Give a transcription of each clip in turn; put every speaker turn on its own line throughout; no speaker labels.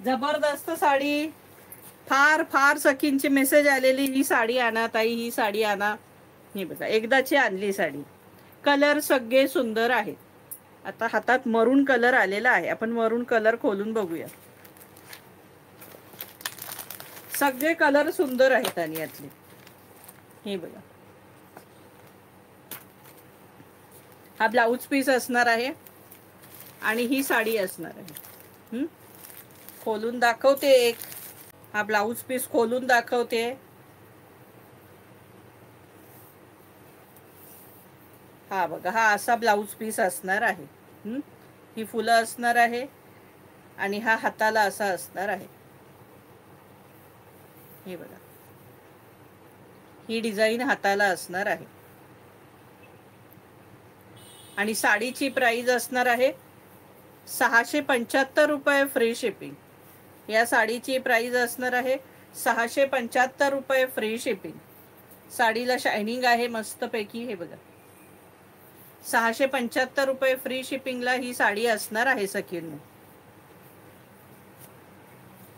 जबरदस्त साडी, फार फार सखींची मेसेज आलेली, ही साडी आणा ताई, ही साडी आणा. हे बघा, एकदाची आणली साडी. कलर सगळे सुंदर आहेत. आता हातात मरून कलर आलेला आहे, आपण मरून कलर खोलून बघूया. सगळे कलर सुंदर आहेत आणि यातले हे बघा. हा ब्लाऊज पीस असणार आहे आणि ही साडी असणार आहे. खोलून दाखवते एक. हा ब्लाऊज पीस खोलून दाखवते. हा बघा, हा असा ब्लाऊज पीस असणार आहे. ही फुलं असणार आहे आणि हा हाताला असा असणार आहे. हे बघा, ही डिझाईन हाताला असणार आहे आणि साडीची प्राइस असणार आहे 675 रुपये फ्री शिपिंग. या साडीची प्राइस असणार आहे 675 रुपये फ्री शिपिंग. साडीला शायनिंग आहे मस्तपैकी. हे बघा, 675 रुपये फ्री शिपिंगला ही साडी असणार आहे सखींनो.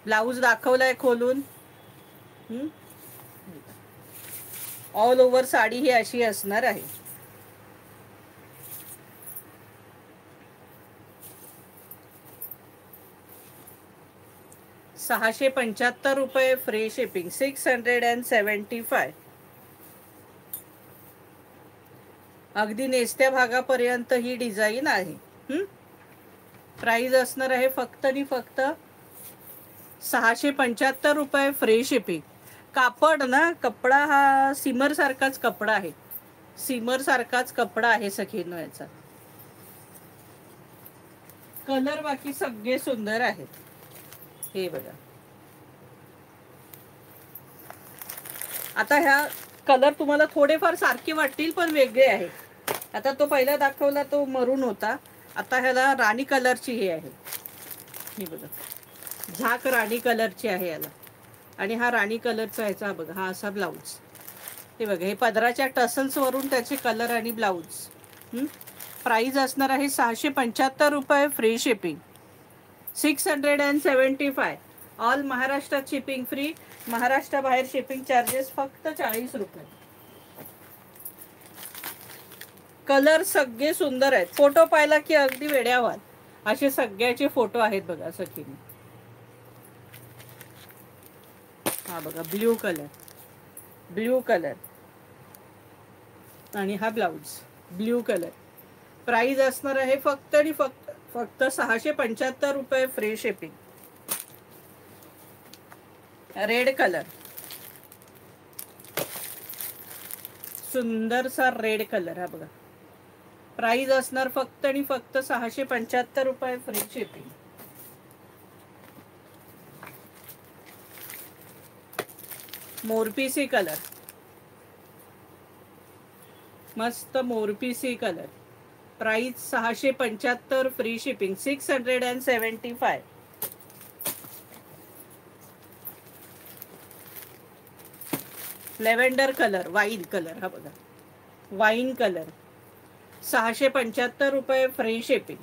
ब्लाऊज दाखवलाय खोलून. ऑल ओव्हर साडी ही अशी असणार आहे. ₹675 फ्री शिपिंग, 675. अगदी नेसत्या भागापर्यंत ही डिझाईन आहे. प्राइस असणार आहे फक्त आणि फक्त 675 रुपये फ्री शिपिंग. कापड ना, कपडा हा सिमर सारखाच कपडा आहे. सिमर सारखाच कपडा आहे सखींनो याचा. कलर बाकी सगळे सुंदर आहेत. हे बघा, आता ह्या कलर तुम्हाला थोडेफार सारखे वाटतील पण वेगळे आहेत. आता तो पहिला दाखवला तो मरून होता, आता ह्याला राणी कलरची हे आहे. हे बघा, झाक राणी कलरची आहे याला. आणि हा राणी कलरचा ह्याचा बघा, हा असा ब्लाऊज. हे बघा, हे पदराच्या टसल्स वरून त्याचे कलर आणि ब्लाऊज. प्राइस असणार आहे 675 रुपये फ्री शिपिंग, 675. ऑल महाराष्ट्रात शिपिंग फ्री. महाराष्ट्राबाहेर शिपिंग चार्जेस फक्त 40 रुपये. कलर सगळे सुंदर आहेत. फोटो पाहिला की अगदी वेड्यावाल असे सगळ्याचे फोटो आहेत बघा सखीने. हा बघा, ब्ल्यू कलर, ब्ल्यू कलर आणि हा ब्लाऊज ब्ल्यू कलर. प्राइस असणार आहे फक्त आणि फक्त 675 रुपये फ्री शिपिंग. रेड कलर, सुंदरसा रेड कलर. हा बघा, प्राइस असणार फक्त आणि फक्त 675 रुपये फ्री शिपिंग. मोरपीसी कलर, मस्त मोरपीसी colour. Price 675 free shipping, 675. Lavender colour, wine colour. हा बघा, वाईन कलर, 675 रुपये फ्री शिपिंग.